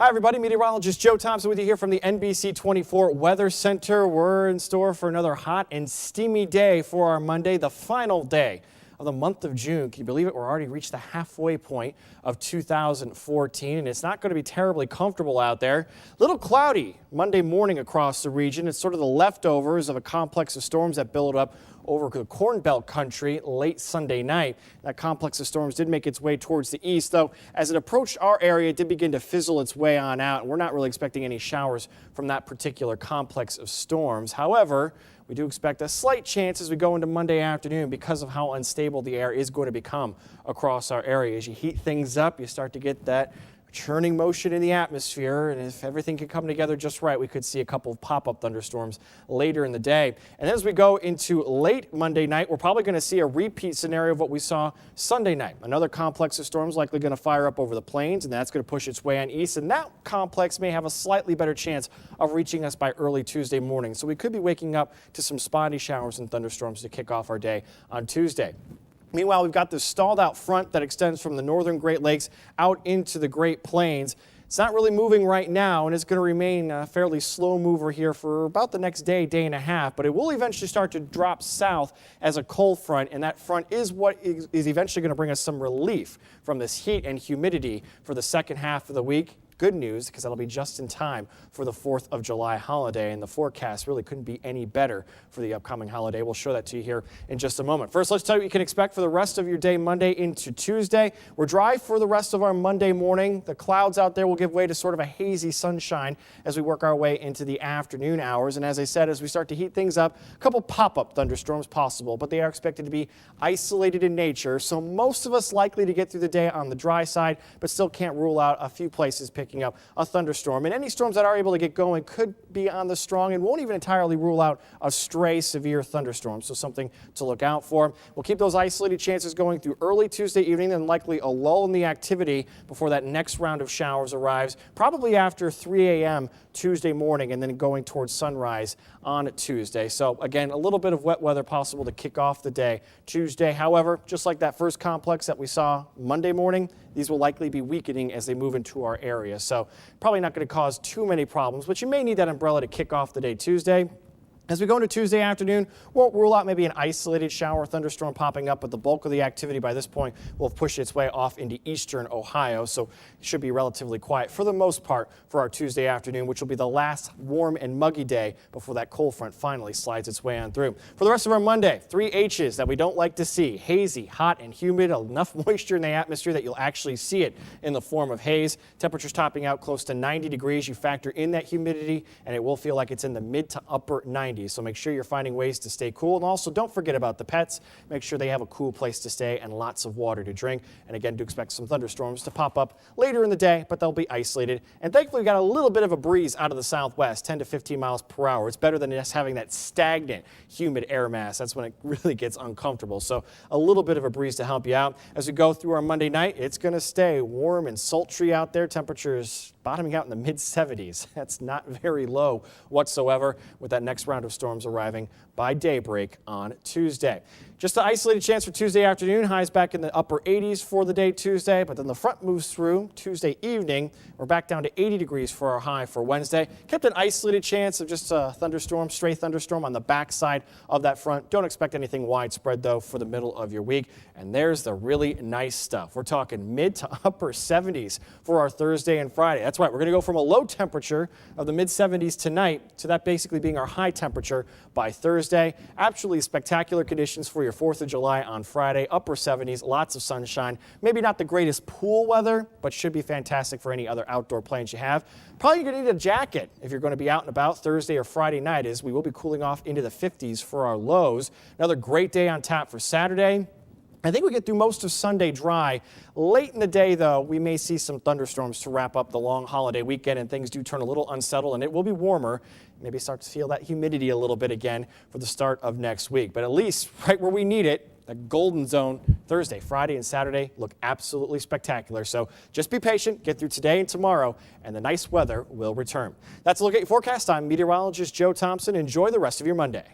Hi everybody, meteorologist Joe Thompson with you here from the NBC 24 Weather Center. We're in store for another hot and steamy day for our Monday, the final day of the month of June. Can you believe it? We're already reached the halfway point of 2014, and it's not going to be terribly comfortable out there. Little cloudy Monday morning across the region. It's sort of the leftovers of a complex of storms that built up over the Corn Belt country late Sunday night. That complex of storms did make its way towards the east, though as it approached our area, it did begin to fizzle its way on out, and we're not really expecting any showers from that particular complex of storms. However, we do expect a slight chance as we go into Monday afternoon because of how unstable the air is going to become across our area. As you heat things up, you start to get that churning motion in the atmosphere, and if everything can come together just right, we could see a couple of pop-up thunderstorms later in the day. And then as we go into late Monday night, we're probably going to see a repeat scenario of what we saw Sunday night. Another complex of storms likely going to fire up over the plains, and that's going to push its way on east, and that complex may have a slightly better chance of reaching us by early Tuesday morning. So we could be waking up to some spotty showers and thunderstorms to kick off our day on Tuesday. Meanwhile, we've got this stalled out front that extends from the northern Great Lakes out into the Great Plains. It's not really moving right now, and it's going to remain a fairly slow mover here for about the next day, day and a half, but it will eventually start to drop south as a cold front, and that front is what is eventually going to bring us some relief from this heat and humidity for the second half of the week. Good news, because that'll be just in time for the 4th of July holiday, and the forecast really couldn't be any better for the upcoming holiday. We'll show that to you here in just a moment. First, let's tell you what you can expect for the rest of your day Monday into Tuesday. We're dry for the rest of our Monday morning. The clouds out there will give way to sort of a hazy sunshine as we work our way into the afternoon hours. And as I said, as we start to heat things up, a couple pop-up thunderstorms possible, but they are expected to be isolated in nature. So most of us likely to get through the day on the dry side, but still can't rule out a few places picking up a thunderstorm. And any storms that are able to get going could be on the strong and won't even entirely rule out a stray severe thunderstorm. So something to look out for. We'll keep those isolated chances going through early Tuesday evening, and likely a lull in the activity before that next round of showers arrives, probably after 3 a.m. Tuesday morning, and then going towards sunrise on Tuesday. So again, a little bit of wet weather possible to kick off the day Tuesday. However, just like that first complex that we saw Monday morning, these will likely be weakening as they move into our area. So probably not going to cause too many problems, but you may need that umbrella to kick off the day Tuesday. As we go into Tuesday afternoon, won't rule out maybe an isolated shower or thunderstorm popping up, but the bulk of the activity by this point will push its way off into eastern Ohio, so it should be relatively quiet for the most part for our Tuesday afternoon, which will be the last warm and muggy day before that cold front finally slides its way on through. For the rest of our Monday, 3 H's that we don't like to see: hazy, hot, and humid, enough moisture in the atmosphere that you'll actually see it in the form of haze. Temperatures topping out close to 90 degrees. You factor in that humidity, and it will feel like it's in the mid to upper 90s. So make sure you're finding ways to stay cool. And also don't forget about the pets. Make sure they have a cool place to stay and lots of water to drink. And again, do expect some thunderstorms to pop up later in the day, but they'll be isolated. And thankfully, we've got a little bit of a breeze out of the southwest, 10 to 15 miles per hour. It's better than just having that stagnant, humid air mass. That's when it really gets uncomfortable. So a little bit of a breeze to help you out. As we go through our Monday night, it's going to stay warm and sultry out there. Temperatures bottoming out in the mid-70s. That's not very low whatsoever, with that next round of storms arriving by daybreak on Tuesday. Just an isolated chance for Tuesday afternoon. Highs back in the upper 80s for the day Tuesday, but then the front moves through Tuesday evening. We're back down to 80 degrees for our high for Wednesday. Kept an isolated chance of just a thunderstorm, stray thunderstorm on the backside of that front. Don't expect anything widespread, though, for the middle of your week. And there's the really nice stuff. We're talking mid to upper 70s for our Thursday and Friday. That's right. We're going to go from a low temperature of the mid-70s tonight to that basically being our high temperature by Thursday. Absolutely spectacular conditions for your 4th of July on Friday. Upper 70s, lots of sunshine. Maybe not the greatest pool weather, but should be fantastic for any other outdoor plans you have. Probably going to need a jacket if you're going to be out and about Thursday or Friday night, as we will be cooling off into the 50s for our lows. Another great day on tap for Saturday. I think we get through most of Sunday dry. Late in the day, though, we may see some thunderstorms to wrap up the long holiday weekend, and things do turn a little unsettled, and it will be warmer. Maybe start to feel that humidity a little bit again for the start of next week. But at least right where we need it, the golden zone, Thursday, Friday, and Saturday look absolutely spectacular. So just be patient, get through today and tomorrow, and the nice weather will return. That's a look at your forecast. I'm meteorologist Joe Thompson. Enjoy the rest of your Monday.